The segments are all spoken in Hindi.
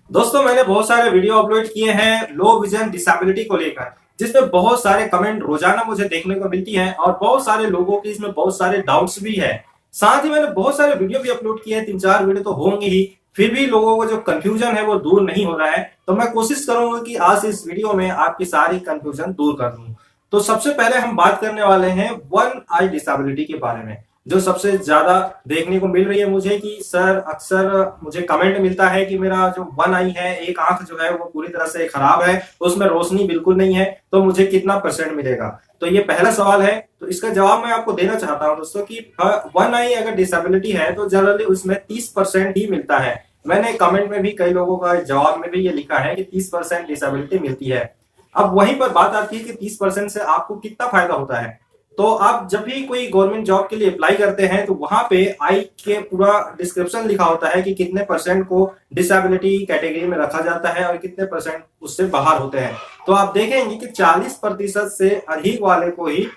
दोस्तों मैंने बहुत सारे वीडियो अपलोड किए हैं लो विजन डिसेबिलिटी को लेकर, जिसमें बहुत सारे कमेंट रोजाना मुझे देखने को मिलती है और बहुत सारे लोगों की इसमें बहुत सारे डाउट्स भी है। साथ ही मैंने बहुत सारे वीडियो भी अपलोड किए हैं, 3-4 वीडियो तो होंगे ही, फिर भी लोगों को जो कंफ्यूजन है वो दूर नहीं हो रहा है। तो मैं कोशिश करूंगा कि आज इस वीडियो में आपकी सारी कंफ्यूजन दूर कर दूं। तो सबसे पहले हम बात करने वाले हैं वन आई डिसेबिलिटी के बारे में, जो सबसे ज्यादा देखने को मिल रही है मुझे कि सर अक्सर मुझे कमेंट मिलता है कि मेरा जो वन आई है, एक आंख जो है वो पूरी तरह से खराब है, उसमें रोशनी बिल्कुल नहीं है, तो मुझे कितना परसेंट मिलेगा। तो ये पहला सवाल है। तो इसका जवाब मैं आपको देना चाहता हूं दोस्तों कि वन आई अगर डिसेबिलिटी है तो जनरली उसमें 30% ही मिलता है। मैंने कमेंट में भी कई लोगों का जवाब में भी ये लिखा है कि 30% डिसेबिलिटी मिलती है। अब वहीं पर बात आती है कि 30% से आपको कितना फायदा होता है। तो आप जब भी कोई गवर्नमेंट जॉब के लिए अप्लाई करते हैं तो वहां पे आई के पूरा डिस्क्रिप्शन लिखा होता है कि कितने परसेंट को डिसेबिलिटी कैटेगरी में रखा जाता है और कितने परसेंट उससे बाहर होते हैं। तो आप देखेंगे कि 40% से अधिक वाले को ही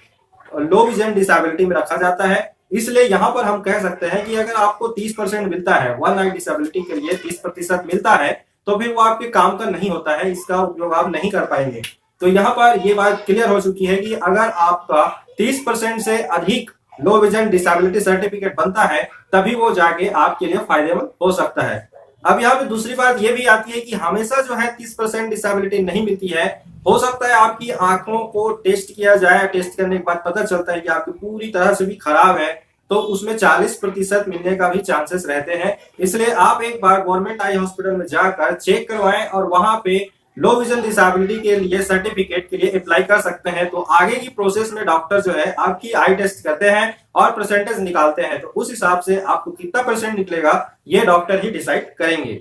लो विजन डिसेबिलिटी में रखा जाता है। इसलिए यहाँ पर हम कह सकते हैं कि अगर आपको 30% मिलता है, वन आई डिसेबिलिटी के लिए 30% मिलता है, तो फिर वो आपके काम का नहीं होता है, इसका उपयोग आप नहीं कर पाएंगे। तो यहाँ पर ये बात क्लियर हो चुकी है कि अगर आपका 30% से अधिक लो विजन डिसेबिलिटी सर्टिफिकेट बनता है, तभी वो जाके आपके लिए फायदेमंद हो सकता है। अब यहाँ पे दूसरी बात ये भी आती है कि हमेशा जो है 30% डिसेबिलिटी नहीं मिलती है। हो सकता है आपकी आंखों को टेस्ट किया जाए, टेस्ट करने के बाद पता चलता है कि आपकी पूरी तरह से भी खराब है, तो उसमें 40% मिलने का भी चांसेस रहते हैं। इसलिए आप एक बार गवर्नमेंट आई हॉस्पिटल में जाकर चेक करवाएं और वहां पे लो विजन डिसेबिलिटी के लिए सर्टिफिकेट के लिए अप्लाई कर सकते हैं। तो आगे की प्रोसेस में डॉक्टर जो है आपकी आई टेस्ट करते हैं और परसेंटेज निकालते हैं, तो उस हिसाब से आपको कितना परसेंट निकलेगा ये डॉक्टर ही डिसाइड करेंगे।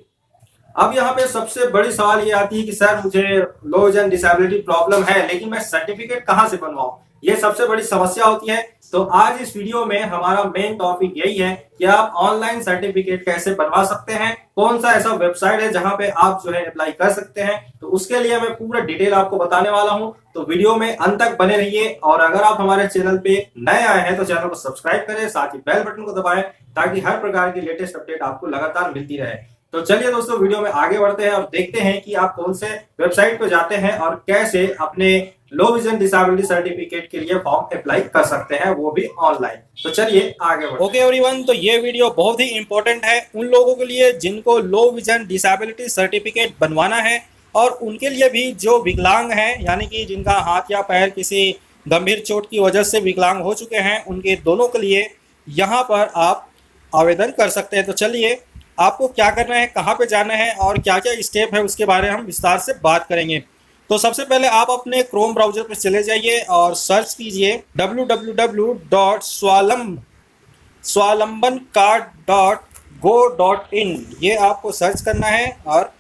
अब यहाँ पे सबसे बड़ी सवाल ये आती है कि सर मुझे लो विजन डिसेबिलिटी प्रॉब्लम है, लेकिन मैं सर्टिफिकेट कहाँ से बनवाऊं, ये सबसे बड़ी समस्या होती है। तो आज इस वीडियो में हमारा मेन टॉपिक यही है कि आप ऑनलाइन सर्टिफिकेट कैसे बनवा सकते हैं, कौन सा ऐसा वेबसाइट है जहां पे आप जो है अप्लाई कर सकते हैं। तो उसके लिए मैं पूरा डिटेल आपको बताने वाला हूं, तो वीडियो में अंत तक बने रहिए। और अगर आप हमारे चैनल पे नए आए हैं तो चैनल को सब्सक्राइब करें, साथ ही बेल बटन को दबाएं ताकि हर प्रकार की लेटेस्ट अपडेट आपको लगातार मिलती रहे। तो चलिए दोस्तों वीडियो में आगे बढ़ते हैं और देखते हैं कि आप कौन से वेबसाइट पर जाते हैं और कैसे अपने लो विजन डिसेबिलिटी सर्टिफिकेट के लिए फॉर्म अप्लाई कर सकते हैं, वो भी ऑनलाइन। तो चलिए आगे बढ़ते हैं। ओके एवरीवन, तो ये वीडियो बहुत ही इंपॉर्टेंट है उन लोगों के लिए जिनको लो विजन डिसेबिलिटी सर्टिफिकेट बनवाना है, और उनके लिए भी जो विकलांग हैं, यानी कि जिनका हाथ या पैर किसी गंभीर चोट की वजह से विकलांग हो चुके हैं, उनके दोनों के लिए यहाँ पर आप आवेदन कर सकते हैं। तो चलिए आपको क्या करना है, कहाँ पे जाना है और क्या क्या स्टेप है, उसके बारे में हम विस्तार से बात करेंगे। तो सबसे पहले आप अपने क्रोम ब्राउजर पर चले जाइए और सर्च कीजिए www.swalambangcard.go.in। ये आपको सर्च करना है और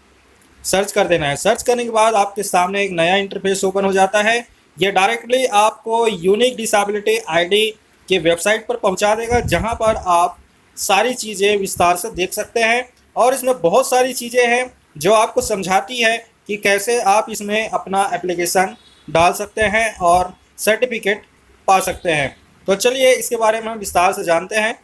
सर्च कर देना है। सर्च करने के बाद आपके सामने एक नया इंटरफेस ओपन हो जाता है। ये डायरेक्टली आपको यूनिक डिसेबिलिटी आईडी के वेबसाइट पर पहुंचा देगा, जहां पर आप सारी चीज़ें विस्तार से देख सकते हैं। और इसमें बहुत सारी चीज़ें हैं जो आपको समझाती है कि कैसे आप इसमें अपना एप्लीकेशन डाल सकते हैं और सर्टिफिकेट पा सकते हैं। तो चलिए इसके बारे में हम विस्तार से जानते हैं।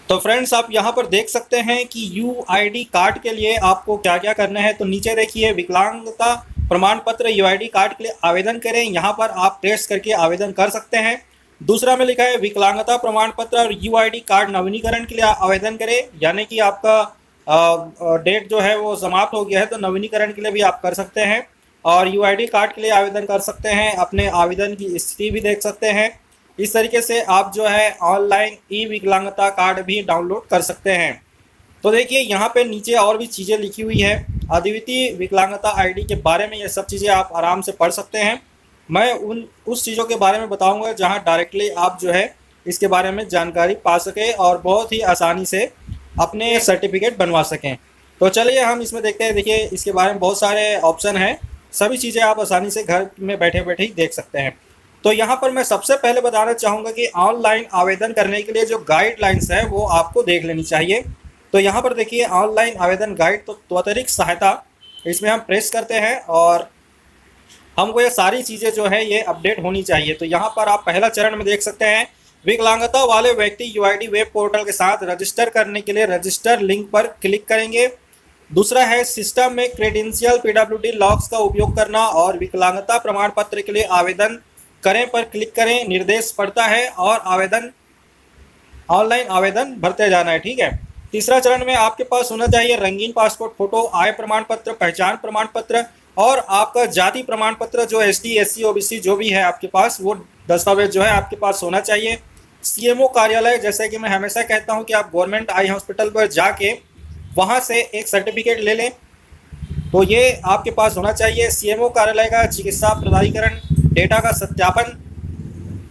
तो फ्रेंड्स, आप यहाँ पर देख सकते हैं कि यूआईडी कार्ड के लिए आपको क्या क्या करना है। तो नीचे देखिए विकलांगता प्रमाण पत्र यूआईडी कार्ड के लिए आवेदन करें, यहाँ पर आप टेस्ट करके आवेदन कर सकते हैं। दूसरा में लिखा है विकलांगता प्रमाण पत्र और यूआईडी कार्ड नवीनीकरण के लिए आवेदन करें, यानी कि आपका डेट जो है वो समाप्त हो गया है, तो नवीनीकरण के लिए भी आप कर सकते हैं और यूआईडी कार्ड के लिए आवेदन कर सकते हैं। अपने आवेदन की स्थिति भी देख सकते हैं। इस तरीके से आप जो है ऑनलाइन ई विकलांगता कार्ड भी डाउनलोड कर सकते हैं। तो देखिए यहाँ पे नीचे और भी चीज़ें लिखी हुई है अद्वितीय विकलांगता आईडी के बारे में। ये सब चीज़ें आप आराम से पढ़ सकते हैं। मैं उस चीज़ों के बारे में बताऊंगा जहां डायरेक्टली आप जो है इसके बारे में जानकारी पा सकें और बहुत ही आसानी से अपने सर्टिफिकेट बनवा सकें। तो चलिए हम इसमें देखते हैं। देखिए इसके बारे में बहुत सारे ऑप्शन हैं, सभी चीज़ें आप आसानी से घर में बैठे बैठे ही देख सकते हैं। तो यहाँ पर मैं सबसे पहले बताना चाहूँगा कि ऑनलाइन आवेदन करने के लिए जो गाइडलाइंस है वो आपको देख लेनी चाहिए। तो यहाँ पर देखिए ऑनलाइन आवेदन गाइड, तो त्वरित सहायता, इसमें हम प्रेस करते हैं और हमको ये सारी चीज़ें जो है ये अपडेट होनी चाहिए। तो यहाँ पर आप पहला चरण में देख सकते हैं विकलांगता वाले व्यक्ति यूआईडी वेब पोर्टल के साथ रजिस्टर करने के लिए रजिस्टर लिंक पर क्लिक करेंगे। दूसरा है सिस्टम में क्रेडेंशियल पीडब्ल्यूडी लॉक्स का उपयोग करना और विकलांगता प्रमाण पत्र के लिए आवेदन करें पर क्लिक करें, निर्देश पड़ता है और आवेदन ऑनलाइन आवेदन भरते जाना है। ठीक है। तीसरा चरण में आपके पास होना चाहिए रंगीन पासपोर्ट फोटो, आय प्रमाण पत्र, पहचान प्रमाण पत्र और आपका जाति प्रमाण पत्र जो एसटी, एससी, ओबीसी जो भी है आपके पास, वो दस्तावेज जो है आपके पास होना चाहिए। सीएमओ कार्यालय, जैसे कि मैं हमेशा कहता हूं कि आप गवर्नमेंट आई हॉस्पिटल पर जाके वहां से एक सर्टिफिकेट ले लें, तो ये आपके पास होना चाहिए। सीएमओ कार्यालय का चिकित्सा प्राधिकरण डेटा का सत्यापन,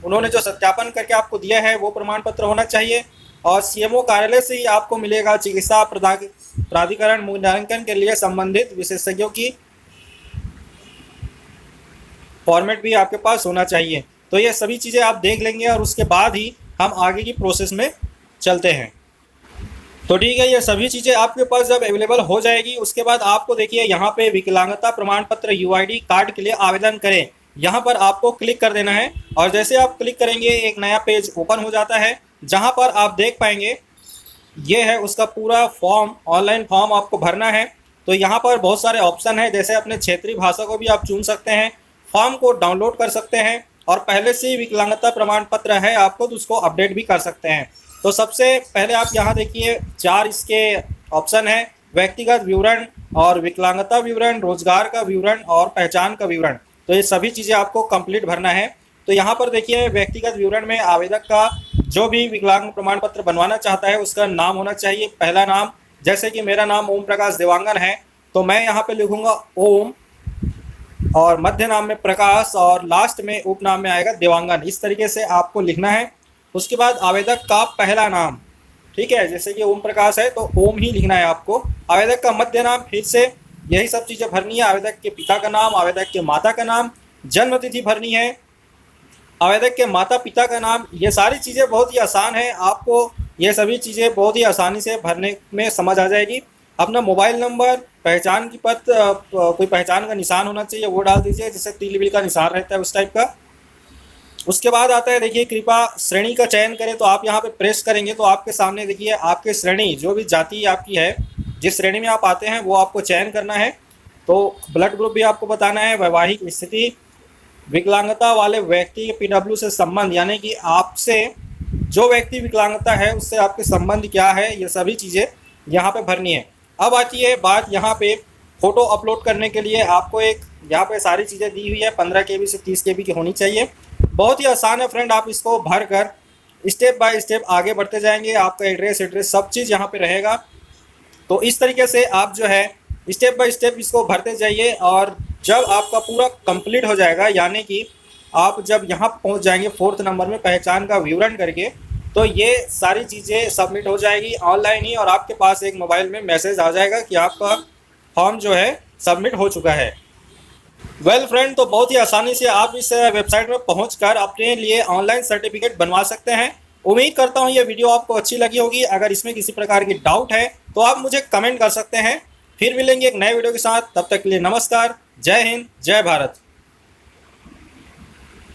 उन्होंने जो सत्यापन करके आपको दिया है वो प्रमाण पत्र होना चाहिए। और सीएमओ कार्यालय से ही आपको मिलेगा चिकित्सा प्राधिकरण मूल्यांकन के लिए संबंधित विशेषज्ञों की फॉर्मेट भी आपके पास होना चाहिए। तो ये सभी चीज़ें आप देख लेंगे और उसके बाद ही हम आगे की प्रोसेस में चलते हैं। तो ठीक है, ये सभी चीज़ें आपके पास जब अवेलेबल हो जाएगी उसके बाद आपको देखिए यहाँ पे विकलांगता प्रमाण पत्र यूआईडी कार्ड के लिए आवेदन करें, यहाँ पर आपको क्लिक कर देना है। और जैसे आप क्लिक करेंगे एक नया पेज ओपन हो जाता है जहाँ पर आप देख पाएंगे ये है उसका पूरा फॉर्म, ऑनलाइन फॉर्म आपको भरना है। तो यहाँ पर बहुत सारे ऑप्शन हैं, जैसे अपने क्षेत्रीय भाषा को भी आप चुन सकते हैं, फॉर्म को डाउनलोड कर सकते हैं और पहले से ही विकलांगता प्रमाण पत्र है आपको तो उसको अपडेट भी कर सकते हैं। तो सबसे पहले आप यहाँ देखिए 4 इसके ऑप्शन है, व्यक्तिगत विवरण और विकलांगता विवरण, रोजगार का विवरण और पहचान का विवरण। तो ये सभी चीज़ें आपको कंप्लीट भरना है। तो यहाँ पर देखिए व्यक्तिगत विवरण में आवेदक का जो भी विकलांग प्रमाण पत्र बनवाना चाहता है उसका नाम होना चाहिए। पहला नाम, जैसे कि मेरा नाम ओम प्रकाश देवांगन है तो मैं यहाँ पे लिखूंगा ओम, और मध्य नाम में प्रकाश और लास्ट में उपनाम में आएगा देवांगन। इस तरीके से आपको लिखना है। उसके बाद आवेदक का पहला नाम, ठीक है, जैसे कि ओम प्रकाश है तो ओम ही लिखना है आपको। आवेदक का मध्य नाम, फिर से यही सब चीज़ें भरनी है। आवेदक के पिता का नाम, आवेदक के माता का नाम, जन्म तिथि भरनी है, आवेदक के माता पिता का नाम। ये सारी चीज़ें बहुत ही आसान है, आपको ये सभी चीज़ें बहुत ही आसानी से भरने में समझ आ जाएगी। अपना मोबाइल नंबर, पहचान की पत्र, कोई पहचान का निशान होना चाहिए वो डाल दीजिए, जैसे तिल बिल का निशान रहता है उस टाइप का। उसके बाद आता है देखिए कृपया श्रेणी का चयन करें, तो आप यहाँ पे प्रेस करेंगे तो आपके सामने देखिए आपके श्रेणी जो भी जाति आपकी है, जिस श्रेणी में आप आते हैं वो आपको चयन करना है। तो ब्लड ग्रुप भी आपको बताना है, वैवाहिक स्थिति, विकलांगता वाले व्यक्ति के पीडब्ल्यू से संबंध, यानी कि आपसे जो व्यक्ति विकलांगता है उससे आपके संबंध क्या है, ये सभी चीज़ें यहाँ पे भरनी है। अब आती है बात यहाँ पे फ़ोटो अपलोड करने के लिए आपको एक यहाँ पे सारी चीज़ें दी हुई है, 15 KB से 30 KB की होनी चाहिए। बहुत ही आसान है फ्रेंड, आप इसको भर कर स्टेप बाय स्टेप आगे बढ़ते जाएंगे। आपका एड्रेस सब चीज़ यहाँ पे रहेगा। तो इस तरीके से आप जो है स्टेप बाय स्टेप इसको भरते जाइए और जब आपका पूरा कंप्लीट हो जाएगा, यानी कि आप जब यहाँ पहुँच जाएंगे 4th नंबर में पहचान का विवरण करके, तो ये सारी चीज़ें सबमिट हो जाएगी ऑनलाइन ही और आपके पास एक मोबाइल में मैसेज आ जाएगा कि आपका फॉर्म जो है सबमिट हो चुका है। वेल फ्रेंड, तो बहुत ही आसानी से आप इस वेबसाइट में पहुंचकर अपने लिए ऑनलाइन सर्टिफिकेट बनवा सकते हैं। उम्मीद करता हूं ये वीडियो आपको अच्छी लगी होगी। अगर इसमें किसी प्रकार की डाउट है तो आप मुझे कमेंट कर सकते हैं। फिर मिलेंगे एक नए वीडियो के साथ, तब तक के लिए नमस्कार, जय हिंद, जय भारत।